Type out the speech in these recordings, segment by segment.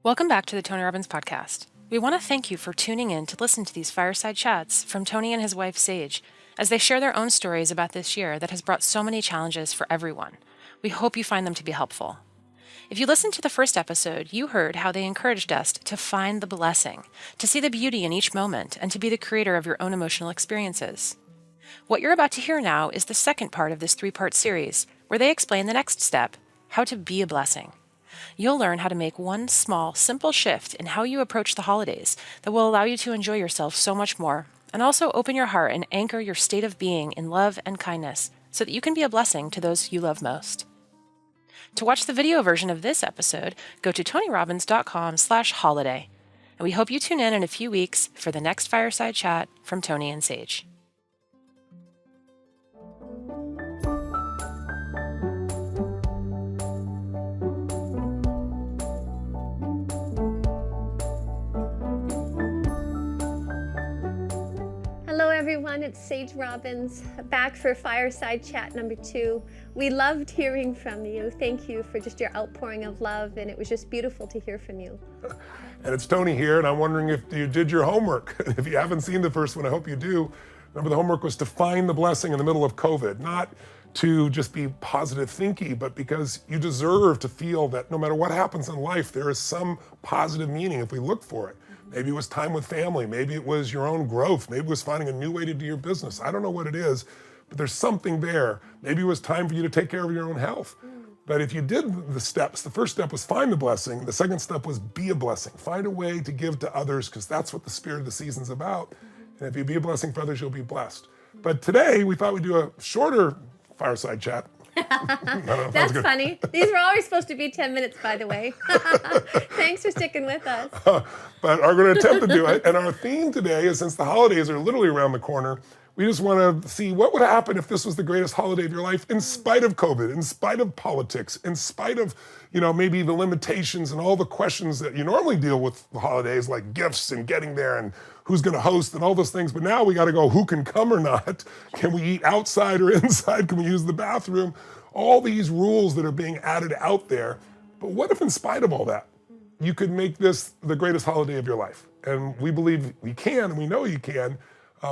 Welcome back to the Tony Robbins Podcast. We want to thank you for tuning in to listen to these fireside chats from Tony and his wife, Sage, as they share their own stories about this year that has brought so many challenges for everyone. We hope you find them to be helpful. If you listened to the first episode, you heard how they encouraged us to find the blessing, to see the beauty in each moment, and to be the creator of your own emotional experiences. What you're about to hear now is the second part of this three-part series, where they explain the next step, how to be a blessing. You'll learn how to make one small, simple shift in how you approach the holidays that will allow you to enjoy yourself so much more, and also open your heart and anchor your state of being in love and kindness so that you can be a blessing to those you love most. To watch the video version of this episode, go to tonyrobbins.com/holiday. And we hope you tune in a few weeks for the next fireside chat from Tony and Sage. Hello everyone, it's Sage Robbins, back for Fireside Chat number 2. We loved hearing from you. Thank you for just your outpouring of love, and it was just beautiful to hear from you. And it's Tony here, and I'm wondering if you did your homework. If you haven't seen the first one, I hope you do. Remember, the homework was to find the blessing in the middle of COVID, not to just be positive thinky, but because you deserve to feel that no matter what happens in life, there is some positive meaning if we look for it. Maybe it was time with family. Maybe it was your own growth. Maybe it was finding a new way to do your business. I don't know what it is, but there's something there. Maybe it was time for you to take care of your own health. But if you did the steps, the first step was find the blessing. The second step was be a blessing. Find a way to give to others, because that's what the spirit of the season's about. And if you be a blessing for others, you'll be blessed. But today, we thought we'd do a shorter fireside chat. That's funny. These were always supposed to be 10 minutes, by the way. Thanks for sticking with us. But are going to attempt to do it. And our theme today is, since the holidays are literally around the corner, we just want to see what would happen if this was the greatest holiday of your life, in spite of COVID, in spite of politics, in spite of, maybe the limitations and all the questions that you normally deal with the holidays, like gifts and getting there and who's going to host and all those things. But now we got to go, who can come or not? Can we eat outside or inside? Can we use the bathroom? All these rules that are being added out there. But what if, in spite of all that, you could make this the greatest holiday of your life? And we believe we can, and we know you can.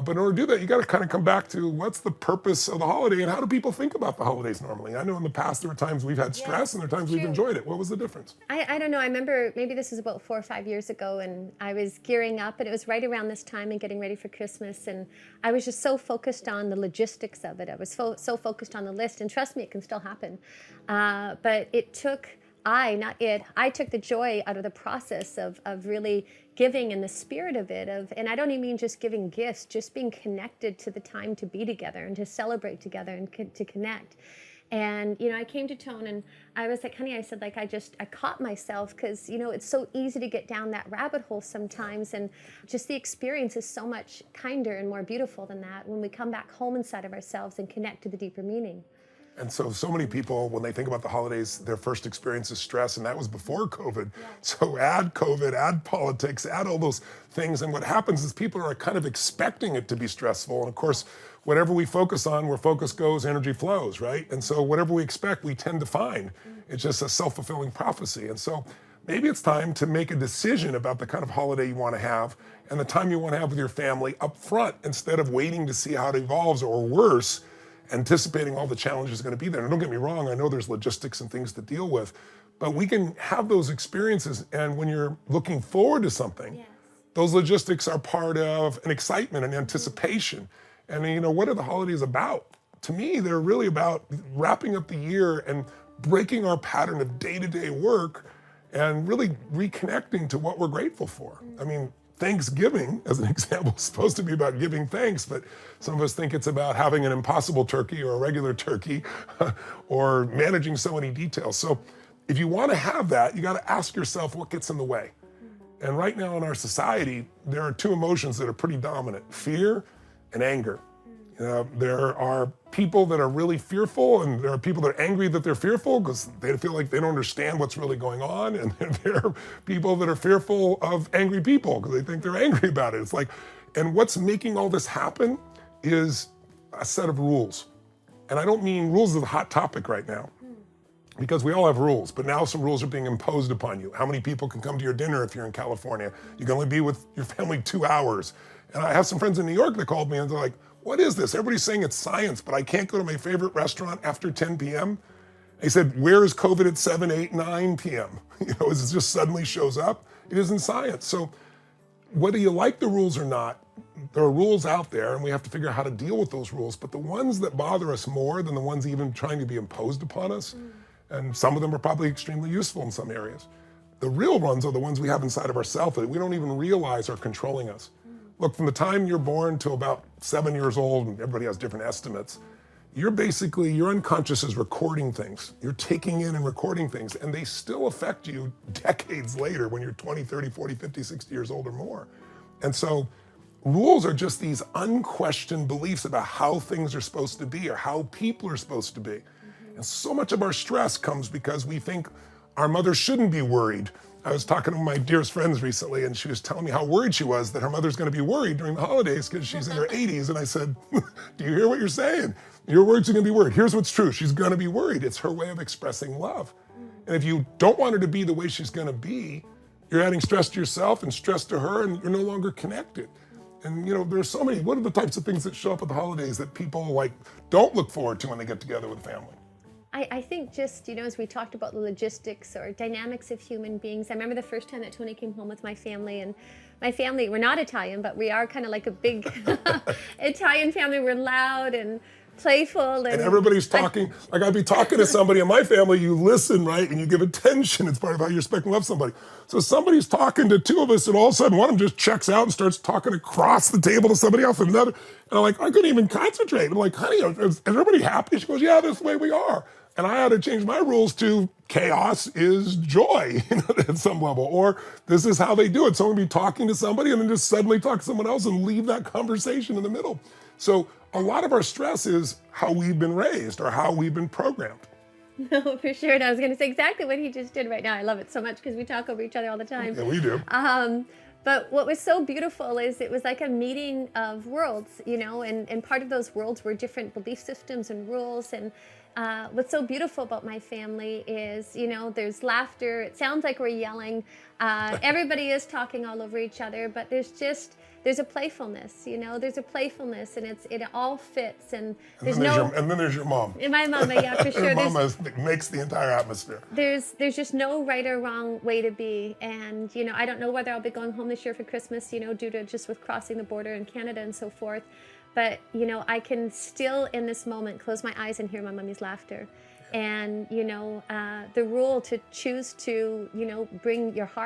But in order to do that, you got to kind of come back to what's the purpose of the holiday, and how do people think about the holidays normally? I know in the past there were times we've had stress, and there are times we've enjoyed it. What was the difference? I don't know. I remember maybe this was about 4 or 5 years ago, and I was gearing up, and it was right around this time and getting ready for Christmas, and I was just so focused on the logistics of it. I was so focused on the list, and trust me, it can still happen. But it took... I took the joy out of the process of really giving, in the spirit of it, and I don't even mean just giving gifts, just being connected to the time to be together and to celebrate together and to connect. And, I came to Tone and I was like, honey, I said, I caught myself, because, it's so easy to get down that rabbit hole sometimes. And just the experience is so much kinder and more beautiful than that when we come back home inside of ourselves and connect to the deeper meaning. And so many people, when they think about the holidays, their first experience is stress, and that was before COVID. Yeah. So add COVID, add politics, add all those things, and what happens is people are kind of expecting it to be stressful. And of course, whatever we focus on, where focus goes, energy flows, right? And so whatever we expect, we tend to find. It's just a self-fulfilling prophecy. And so maybe it's time to make a decision about the kind of holiday you want to have and the time you want to have with your family up front, instead of waiting to see how it evolves, or worse, anticipating all the challenges going to be there. And don't get me wrong, I know there's logistics and things to deal with, but we can have those experiences. And when you're looking forward to something, those logistics are part of an excitement and anticipation. And what are the holidays about? To me, they're really about wrapping up the year and breaking our pattern of day-to-day work and really reconnecting to what we're grateful for. I mean, Thanksgiving, as an example, is supposed to be about giving thanks, but some of us think it's about having an impossible turkey or a regular turkey or managing so many details. So if you want to have that, you got to ask yourself what gets in the way. And right now in our society, there are 2 emotions that are pretty dominant: fear and anger. There are people that are really fearful, and there are people that are angry that they're fearful because they feel like they don't understand what's really going on. And there are people that are fearful of angry people because they think they're angry about it. And what's making all this happen is a set of rules. And I don't mean rules is a hot topic right now. because we all have rules, but now some rules are being imposed upon you. How many people can come to your dinner if you're in California? You can only be with your family 2 hours. And I have some friends in New York that called me and they're like, what is this? Everybody's saying it's science, but I can't go to my favorite restaurant after 10 p.m. They said, where is COVID at 7, 8, 9 p.m.? It just suddenly shows up. It isn't science. So whether you like the rules or not, there are rules out there and we have to figure out how to deal with those rules. But the ones that bother us more than the ones even trying to be imposed upon us, and some of them are probably extremely useful in some areas, the real ones are the ones we have inside of ourselves that we don't even realize are controlling us. Look, from the time you're born till about 7 years old, and everybody has different estimates, you're basically, your unconscious is recording things. You're taking in and recording things, and they still affect you decades later when you're 20, 30, 40, 50, 60 years old or more. And so rules are just these unquestioned beliefs about how things are supposed to be or how people are supposed to be. And so much of our stress comes because we think our mother shouldn't be worried. I was talking to my dearest friends recently, and she was telling me how worried she was that her mother's going to be worried during the holidays because she's in her 80s. And I said, do you hear what you're saying? Your words are going to be worried. Here's what's true. She's going to be worried. It's her way of expressing love. And if you don't want her to be the way she's going to be, you're adding stress to yourself and stress to her, and you're no longer connected. And there's so many, what are the types of things that show up at the holidays that people don't look forward to when they get together with family? I think just, as we talked about the logistics or dynamics of human beings, I remember the first time that Tony came home with my family, and my family, we're not Italian, but we are kind of like a big Italian family. We're loud and playful. And everybody's talking. I'd be talking to somebody in my family, you listen, right? And you give attention. It's part of how you respect and love somebody. So somebody's talking to two of us, and all of a sudden one of them just checks out and starts talking across the table to somebody else. And another, and I couldn't even concentrate. I'm like, honey, is everybody happy? She goes, yeah, that's the way we are. And I had to change my rules to chaos is joy at some level, or this is how they do it. Someone will be talking to somebody and then just suddenly talk to someone else and leave that conversation in the middle. So a lot of our stress is how we've been raised or how we've been programmed. No, for sure. And I was going to say exactly what he just did right now. I love it so much because we talk over each other all the time. Yeah, we do. But what was so beautiful is it was like a meeting of worlds, and part of those worlds were different belief systems and rules. And what's so beautiful about my family is, there's laughter. It sounds like we're yelling. Everybody is talking all over each other, but there's a playfulness, there's a playfulness, and it all fits. And then there's your mom. And my mama, yeah, for sure. Your mama makes the entire atmosphere. There's just no right or wrong way to be. And, I don't know whether I'll be going home this year for Christmas, due to just with crossing the border in Canada and so forth. But, I can still in this moment close my eyes and hear my mommy's laughter. And, the rule to choose to, bring your heart